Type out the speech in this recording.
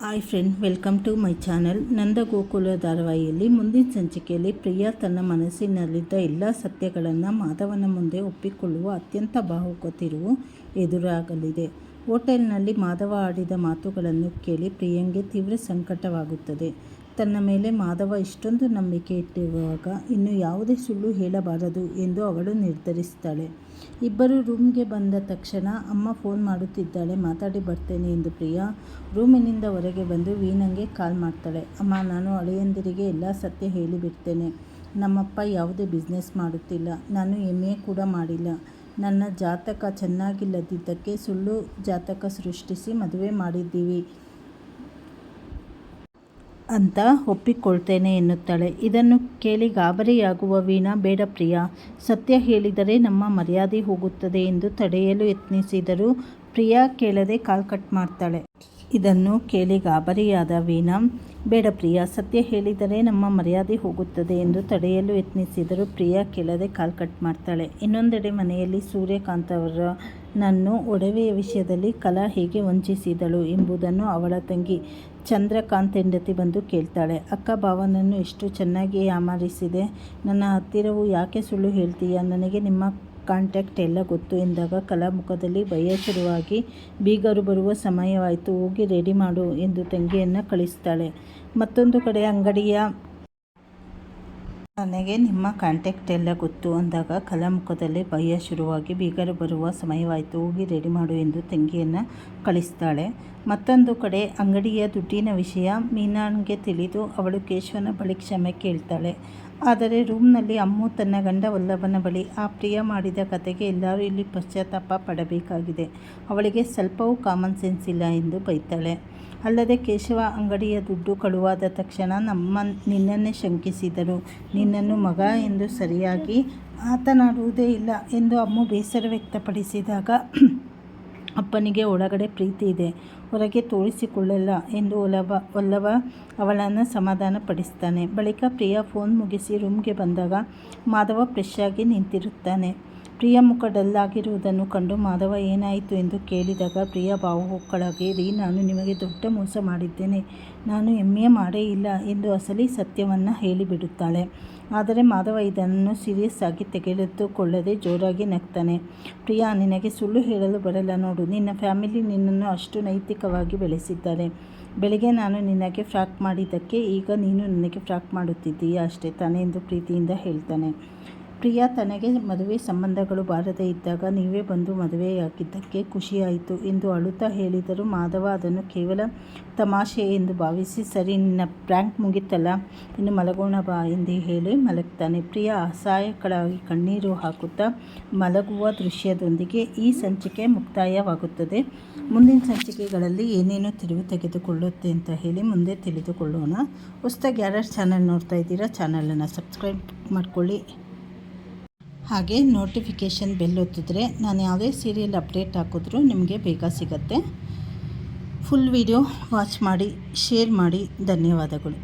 Hi friend, welcome to my channel. Nanda Gokula ಧಾರಾವಾಹಿಯಲ್ಲಿ ಮುಂದಿನ ಸಂಚಿಕೆಯಲ್ಲಿ ಪ್ರಿಯಾ ತನ್ನ ಮನಸ್ಸಿನಲ್ಲಿದ್ದ ಎಲ್ಲ ಸತ್ಯಗಳನ್ನು ಮಾಧವನ ಮುಂದೆ ಒಪ್ಪಿಕೊಳ್ಳುವ ಅತ್ಯಂತ ಭಾವುಕ ತಿರುವು ಎದುರಾಗಲಿದೆ. ಹೋಟೆಲ್ನಲ್ಲಿ ಮಾಧವ ಆಡಿದ ಮಾತುಗಳನ್ನು ಕೇಳಿ ಪ್ರಿಯಾಂಗೆ ತೀವ್ರ ಸಂಕಟವಾಗುತ್ತದೆ. ತನ್ನ ಮೇಲೆ ಮಾಧವ ಇಷ್ಟೊಂದು ನಂಬಿಕೆ ಇಟ್ಟಿರುವಾಗ ಇನ್ನು ಯಾವುದೇ ಸುಳ್ಳು ಹೇಳಬಾರದು ಎಂದು ಅವಳು ನಿರ್ಧರಿಸ್ತಾಳೆ. ಇಬ್ಬರು ರೂಮ್ಗೆ ಬಂದ ತಕ್ಷಣ ಅಮ್ಮ ಫೋನ್ ಮಾಡುತ್ತಿದ್ದಾಳೆ, ಮಾತಾಡಿ ಬರ್ತೇನೆ ಎಂದು ಪ್ರಿಯಾ ರೂಮಿನಿಂದ ಹೊರಗೆ ಬಂದು ವೀಣಂಗೆ ಕಾಲ್ ಮಾಡ್ತಾಳೆ. ಅಮ್ಮ, ನಾನು ಅಳಿಯಂದಿರಿಗೆ ಎಲ್ಲ ಸತ್ಯ ಹೇಳಿಬಿಡ್ತೇನೆ. ನಮ್ಮಪ್ಪ ಯಾವುದೇ ಬಿಸ್ನೆಸ್ ಮಾಡುತ್ತಿಲ್ಲ, ನಾನು MA ಕೂಡ ಮಾಡಿಲ್ಲ. ನನ್ನ ಜಾತಕ ಚೆನ್ನಾಗಿಲ್ಲದಿದ್ದಕ್ಕೆ ಸುಳ್ಳು ಜಾತಕ ಸೃಷ್ಟಿಸಿ ಮದುವೆ ಮಾಡಿದ್ದೀವಿ ಅಂತ ಒಪ್ಪಿಕೊಳ್ತೇನೆ ಎನ್ನುತ್ತಾಳೆ. ಇದನ್ನು ಕೇಳಿ ಗಾಬರಿಯಾಗುವ ವೀಣಾ, ಬೇಡ ಪ್ರಿಯಾ, ಸತ್ಯ ಹೇಳಿದರೆ ನಮ್ಮ ಮರ್ಯಾದೆ ಹೋಗುತ್ತದೆ ಎಂದು ತಡೆಯಲು ಯತ್ನಿಸಿದರೂ ಪ್ರಿಯಾ ಕೇಳದೆ ಕಾಲ್ ಕಟ್ ಮಾಡ್ತಾಳೆ. ಇದನ್ನು ಕೇಳಿ ಗಾಬರಿಯಾದ ವೀಣಾ, ಬೇಡ ಪ್ರಿಯಾ, ಸತ್ಯ ಹೇಳಿದರೆ ನಮ್ಮ ಮರ್ಯಾದೆ ಹೋಗುತ್ತದೆ ಎಂದು ತಡೆಯಲು ಯತ್ನಿಸಿದರೂ ಪ್ರಿಯಾ ಕೇಳದೆ ಕಾಲ್ ಕಟ್ ಮಾಡ್ತಾಳೆ. ಇನ್ನೊಂದೆಡೆ ಮನೆಯಲ್ಲಿ ಸೂರ್ಯಕಾಂತ್ ಅವರನ್ನು ಒಡವೆಯ ವಿಷಯದಲ್ಲಿ ಕಲಾ ಹೇಗೆ ವಂಚಿಸಿದಳು ಎಂಬುದನ್ನು ಅವಳ ತಂಗಿ ಚಂದ್ರಕಾಂತ್ ಹೆಂಡತಿ ಬಂದು ಕೇಳ್ತಾಳೆ. ಅಕ್ಕ, ಭಾವನನ್ನು ಎಷ್ಟು ಚೆನ್ನಾಗಿ ಯಾಮಾರಿಸಿದೆ. ನನ್ನ ಹತ್ತಿರವೂ ಯಾಕೆ ಸುಳ್ಳು ಹೇಳ್ತೀಯಾ? ನನಗೆ ನಿಮ್ಮ ಕಾಂಟ್ಯಾಕ್ಟ್ ಎಲ್ಲ ಗೊತ್ತು ಎಂದಾಗ ಕಲಾ ಮುಖದಲ್ಲಿ ಭಯ ಶುರುವಾಗಿ, ಬೀಗರು ಬರುವ ಸಮಯವಾಯಿತು, ಹೋಗಿ ರೆಡಿ ಮಾಡು ಎಂದು ತಂಗಿಯನ್ನು ಕಳಿಸ್ತಾಳೆ. ಮತ್ತೊಂದು ಕಡೆ ಅಂಗಡಿಯ ನನಗೆ ನಿಮ್ಮ ಕಾಂಟ್ಯಾಕ್ಟ್ ಎಲ್ಲ ಗೊತ್ತು ಅಂದಾಗ ಕಲಾ ಮುಖದಲ್ಲಿ ಭಯ ಶುರುವಾಗಿ, ಬೀಗರು ಬರುವ ಸಮಯವಾಯಿತು, ಹೋಗಿ ರೆಡಿ ಮಾಡು ಎಂದು ತಂಗಿಯನ್ನು ಕಳಿಸ್ತಾಳೆ. ಮತ್ತೊಂದು ಕಡೆ ಅಂಗಡಿಯ ದುಡ್ಡಿನ ವಿಷಯ ಮೀನಾಗೆ ತಿಳಿದು ಅವಳು ಕೇಶವನ ಬಳಿ ಕ್ಷಮೆ ಕೇಳ್ತಾಳೆ. ಆದರೆ ರೂಮ್ನಲ್ಲಿ ಅಮ್ಮು ತನ್ನ ಗಂಡ ವಲ್ಲಭನ ಬಳಿ, ಆ ಪ್ರಿಯಾ ಮಾಡಿದ ಕತೆಗೆ ಎಲ್ಲರೂ ಇಲ್ಲಿ ಪಶ್ಚಾತ್ತಾಪ ಪಡಬೇಕಾಗಿದೆ, ಅವಳಿಗೆ ಸ್ವಲ್ಪವೂ ಕಾಮನ್ ಸೆನ್ಸ್ ಇಲ್ಲ ಎಂದು ಬೈತಾಳೆ. ಅಲ್ಲದೆ ಕೇಶವ ಅಂಗಡಿಯ ದುಡ್ಡು ಕಳುವಾದ ತಕ್ಷಣ ನಿನ್ನನ್ನೇ ಶಂಕಿಸಿದರು, ನಿನ್ನನ್ನು ಮಗ ಎಂದು ಸರಿಯಾಗಿ ಮಾತನಾಡುವುದೇ ಇಲ್ಲ ಎಂದು ಅಮ್ಮು ಬೇಸರ ವ್ಯಕ್ತಪಡಿಸಿದಾಗ ಅಪ್ಪನಿಗೆ ಒಳಗಡೆ ಪ್ರೀತಿ ಇದೆ, ಹೊರಗೆ ತೋರಿಸಿಕೊಳ್ಳಲ್ಲ ಎಂದು ವಲ್ಲಭ ಅವಳನ್ನು ಸಮಾಧಾನ ಪಡಿಸ್ತಾನೆ. ಬಳಿಕ ಪ್ರಿಯಾ ಫೋನ್ ಮುಗಿಸಿ ರೂಮ್ಗೆ ಬಂದಾಗ ಮಾಧವ ಫ್ರೆಶ್ ಆಗಿ ನಿಂತಿರುತ್ತಾನೆ. ಪ್ರಿಯಾ ಮುಖ ಡಲ್ಲಾಗಿರುವುದನ್ನು ಕಂಡು ಮಾಧವ ಏನಾಯಿತು ಎಂದು ಕೇಳಿದಾಗ ಪ್ರಿಯಾ ಭಾವುಕಳಾಗಿ, ರೀ, ನಾನು ನಿಮಗೆ ದೊಡ್ಡ ಮೋಸ ಮಾಡಿದ್ದೇನೆ, ನಾನು MA ಮಾಡೇ ಇಲ್ಲ ಎಂದು ಅಸಲಿ ಸತ್ಯವನ್ನು ಹೇಳಿಬಿಡುತ್ತಾಳೆ. ಆದರೆ ಮಾಧವ ಇದನ್ನು ಸೀರಿಯಸ್ ಆಗಿ ತೆಗೆದುಕೊಳ್ಳದೆ ಜೋರಾಗಿ ನಗ್ತಾನೆ. ಪ್ರಿಯಾ, ನಿನಗೆ ಸುಳ್ಳು ಹೇಳಲು ಬರಲ್ಲ ನೋಡು, ನಿನ್ನ ಫ್ಯಾಮಿಲಿ ನಿನ್ನನ್ನು ಅಷ್ಟು ನೈತಿಕವಾಗಿ ಬೆಳೆಸಿದ್ದಾರೆ. ಬೆಳಿಗ್ಗೆ ನಾನು ನಿನಗೆ ಫ್ರಾಕ್ ಮಾಡಿದ್ದಕ್ಕೆ ಈಗ ನೀನು ನನಗೆ ಫ್ರಾಕ್ ಮಾಡುತ್ತಿದ್ದೀಯಾ, ಅಷ್ಟೇ ತಾನೇ ಎಂದು ಪ್ರೀತಿಯಿಂದ ಹೇಳ್ತಾನೆ. ಪ್ರಿಯಾ ತನಗೆ ಮದುವೆ ಸಂಬಂಧಗಳು ಬಾರದೇ ಇದ್ದಾಗ ನೀವೇ ಬಂದು ಮದುವೆಯಾಗಿದ್ದಕ್ಕೆ ಖುಷಿಯಾಯಿತು ಎಂದು ಅಳುತ್ತಾ ಹೇಳಿದರೂ ಮಾಧವ ಅದನ್ನು ಕೇವಲ ತಮಾಷೆ ಎಂದು ಭಾವಿಸಿ, ಸರಿ, ನಿನ್ನ ಪ್ರ್ಯಾಂಕ್ ಮುಗಿತಲ್ಲ, ಇನ್ನು ಮಲಗೋಣ ಬಾ ಎಂದು ಹೇಳಿ ಮಲಗ್ತಾನೆ. ಪ್ರಿಯಾ ಅಸಹಾಯಕಳಾಗಿ ಕಣ್ಣೀರು ಹಾಕುತ್ತಾ ಮಲಗುವ ದೃಶ್ಯದೊಂದಿಗೆ ಈ ಸಂಚಿಕೆ ಮುಕ್ತಾಯವಾಗುತ್ತದೆ. ಮುಂದಿನ ಸಂಚಿಕೆಗಳಲ್ಲಿ ಏನೇನು ತಿರುವು ತೆಗೆದುಕೊಳ್ಳುತ್ತೆ ಅಂತ ಹೇಳಿ ಮುಂದೆ ತಿಳಿದುಕೊಳ್ಳೋಣ. ಹೊಸದಾಗಿ ಯಾರ್ಯಾರು ಚಾನಲ್ ನೋಡ್ತಾ ಇದ್ದೀರಾ, ಚಾನಲನ್ನು ಸಬ್ಸ್ಕ್ರೈಬ್ ಮಾಡ್ಕೊಳ್ಳಿ. ಹಾಗೆ ನೋಟಿಫಿಕೇಷನ್ ಬೆಲ್ ಒತ್ತಿದ್ರೆ ನಾನು ಯಾವುದೇ ಸೀರಿಯಲ್ ಅಪ್ಡೇಟ್ ಹಾಕಿದ್ರೂ ನಿಮಗೆ ಬೇಗ ಸಿಗುತ್ತೆ. ಫುಲ್ ವಿಡಿಯೋ ವಾಚ್ ಮಾಡಿ, ಶೇರ್ ಮಾಡಿ. ಧನ್ಯವಾದಗಳು.